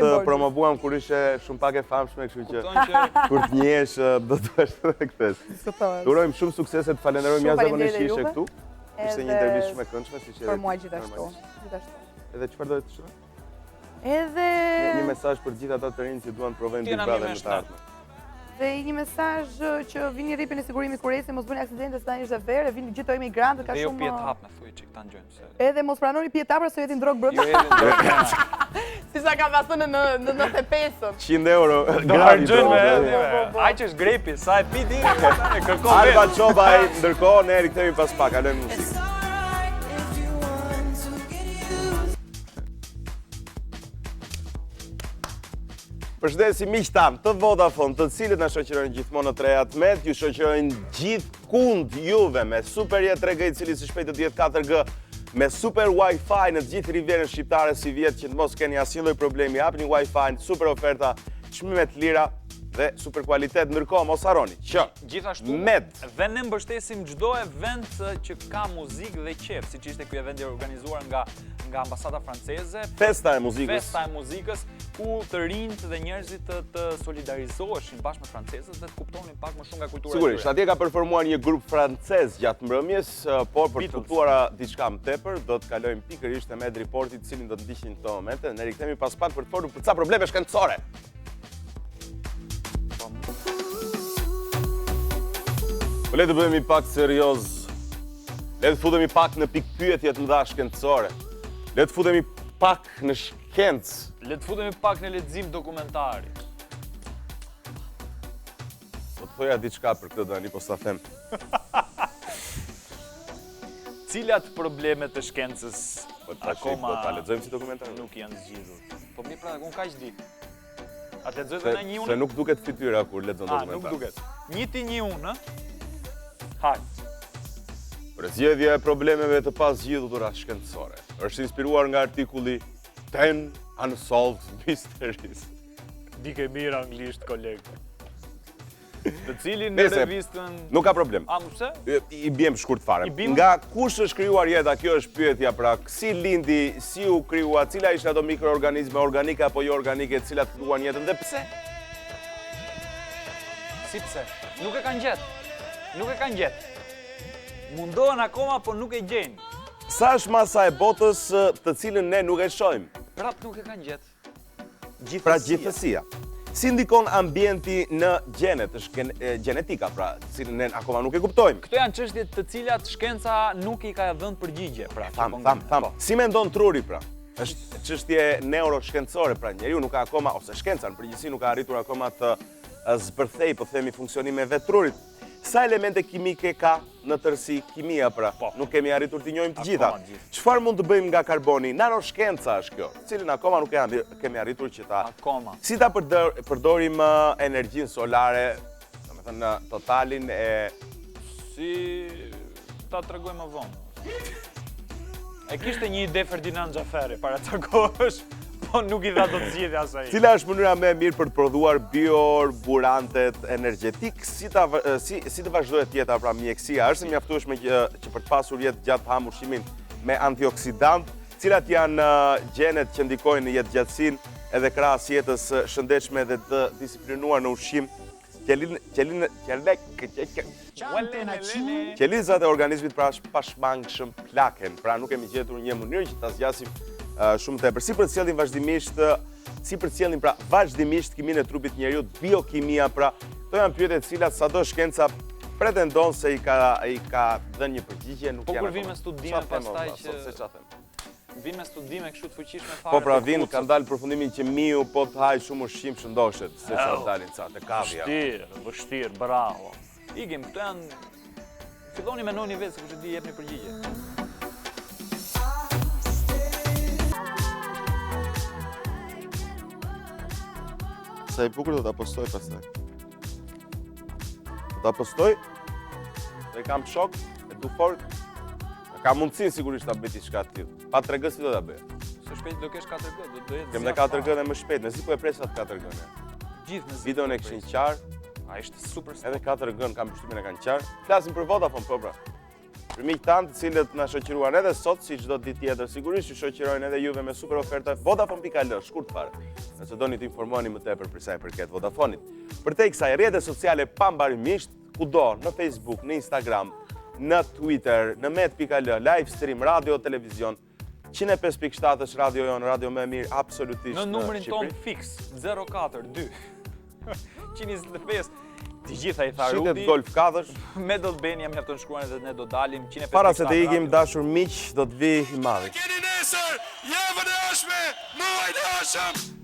borxhin. promovuam kur ishe shumë pak e famshme, kështu që Kupton që kur të njehesh do të bësh edhe këtë. Kuptohet. Të urojmë shumë suksese, të falenderojmë Shumë jashtëzakonisht që faleminderit ishe juve. këtu. Ishte një intervistë shumë e këndshme, siç Për mua gjithashtu. Gjithashtu. Edhe çfarë do të thosh? Edhe Një mesazh për gjithë ata të rinj që duan të provojnë Big Tjena Brother një në të ardhmen. dhe një mesazh që vini rripin e sigurimi kurresi, mos bëni aksidente se tani është e verë, vini gjithë emigrantët ka dhe jo shumë. pjetë hap me thuj që këta ngjojnë se. Edhe mos pranoni pjetapra se jetin drogë Jo brenda. edhe Si sa ka pasur në 95-ën. 100 euro. do harxojnë me edhe. Ai që është grepi, sa e pi deri e kërkon Alba vetë. Çobaj, ndërkohë ne rikthehemi pas pak, kalojmë muzikë. Përshëndetje miq tan të Vodafone, të cilët na shoqërojnë gjithmonë në 13, ju shoqërojnë gjithkund juve me Super Jet 3G i cili së shpejti të jetë 4G me super Wi-Fi në të gjithë rivjerën shqiptare si vjet që të mos keni asnjë lloj problemi, hapni Wi-Fi, super oferta, çmime të lira dhe super kualitet. Ndërkohë mos harroni që Gjithashtu, Med. dhe ne mbështesim çdo event që ka muzikë dhe qef, siç ishte ky event i organizuar nga ambasada franceze, Festa e muzikës. Festa e muzikës, ku të rinjt dhe njerëzit të solidarizoheshin bashkë me francezët dhe të kuptonin pak më shumë nga kultura e Sigurisht, tyre. atje ka performuar një grup francez gjatë mbrëmjes, por për të Beatles. kuptuara diçka më tepër, do të kalojmë pikërisht te Med Reporti, të cilin do të ndiqni në këto momente. Ne rikthehemi pas pak për të folur për ca probleme shkencore. Po le të bëhemi pak serioz. Le të futemi pak në pikë pyetje të mëdha shkencore. Le të futemi pak në shkencë. Le të futemi pak në lexim dokumentari. Do të thoja diçka për këtë tani, po s'ta them. Cilat probleme të shkencës Po tash do akoma ta lexojmë si dokumentar. nuk janë zgjidhur? Po mi pra, unë kaq di. A të lexoj Se, dhe një se unë? nuk duket fytyra kur lexon Ah, dokumentar. nuk duket. Një ti një unë, hajde. Për zgjedhja e problemeve të pasgjidhura shkencore. Është inspiruar nga artikulli 10 Unsolved Mysteries. Dike mirë anglisht, kolegë. Të cilin në Nese, revistën... Nuk ka problem. A, më pse? I bjem shkurt fare. I bim? Nga kush është krijuar jeta, kjo është pyetja pra. Si lindi, si u krijua, cila ishin ato mikroorganizme organike apo jo organike, të cilat krijuan jetën dhe pse? Si pse? Nuk e kanë gjetë. Nuk e kanë gjetë. Mundohen akoma, po nuk e gjejnë. Sa është masa e botës të cilën ne nuk e shohim? Prap nuk e kanë gjetë. Pra gjithësia. Si ndikon ambienti në gjenet, është gjenetika, pra, cilën ne akoma nuk e kuptojmë. Këto janë çështje të cilat shkenca nuk i ka dhënë përgjigje, pra. Tham. Si mendon truri, pra? Është çështje neuroshkencore, pra njeriu nuk ka akoma, ose shkenca në përgjithësi nuk ka arritur akoma të zbërthej, po themi, funksionimeve të trurit. Sa elemente kimike ka në tërësi kimia, pra? Nuk kemi arritur t'i njohim të gjitha. Akoma të gjitha. Çfarë mund të bëjmë nga karboni? Nanoshkenca është kjo, cilin akoma nuk kemi arritur që ta... Akoma. Si ta përdorim energjinë solare, domethënë në totalin e... Si ta tregoj më vonë. E kishte një ide Ferdinand Xhaferi para të kohësh, po nuk i dha dot zgjidhja asaj. Cila është mënyra më e mirë për të prodhuar biokarburantet energjetik? Si të vazhdojë jeta pra mjekësia? Është e mjaftueshme që për të pasur jetë gjatë ham ushqimin me antioksidant? cilat janë gjenet që ndikojnë në jetë gjatësinë edhe krahas jetës shëndetshme dhe të disiplinuar në ushqim. Qelizat e organizmit pra pashmangshëm plaken, pra nuk kemi gjetur një mënyrë që ta zgjasim shumë tepër. Si përcjellin pra vazhdimisht kimin e trupit njeriut, biokimia, pra këto janë pyetje të cilat sado shkenca pretendon se i ka dhënë një përgjigje, nuk Po janë. kur vinë me studime pastaj që vinë me studime kështu të fuqishme fare. Po pra vinë, kanë dalë përfundimin që miu po të haj shumë ushqim shëndoshet, se çfarë dalin ca te kavja. Vështirë, bravo. Ikim, këto janë filloni menoni vetë se kush e di jepni përgjigje. Sa i bukur do ta postoj pastaj. Do ta postoj. Do i kam shok, e du fort. Ka mundësin sigurisht ta bëj diçka të tillë. Pa 3G si do ta bëj? Së shpejt do kesh 4G, do jetë. Kem në 4G dhe më shpejt, mezi ku e presat 4G. Gjithë me Videon e kishin qarë, A ishte super edhe 4G kam përshtypjen e kanë qarë. Flasim për Vodafone, po pra. Për miq tanë të cilët na shoqëruan edhe sot, si çdo ditë tjetër, sigurisht ju shoqërojnë edhe juve me super oferta Vodafone.al, shkurt fare. Nëse doni të informoheni më tepër për sa i përket Vodafonit. Përtej kësaj rrjete sociale pambarimisht, kudo, në Facebook, në Instagram, në Twitter, në met.al, live stream, radio, televizion, 105.7 është radio jonë, radio më e mirë, absolutisht në numrin ton Shqipëri. fix 042 125. Të gjitha i tha Shitet Rudi. golf kadhësh. Me do të bëni, jam mjafton shkruan edhe ne do dalim 105. Para se të ikim, dashur miq, do të vi i madhi. Keni nesër, javën e ardhshme, muajin e ardhshëm.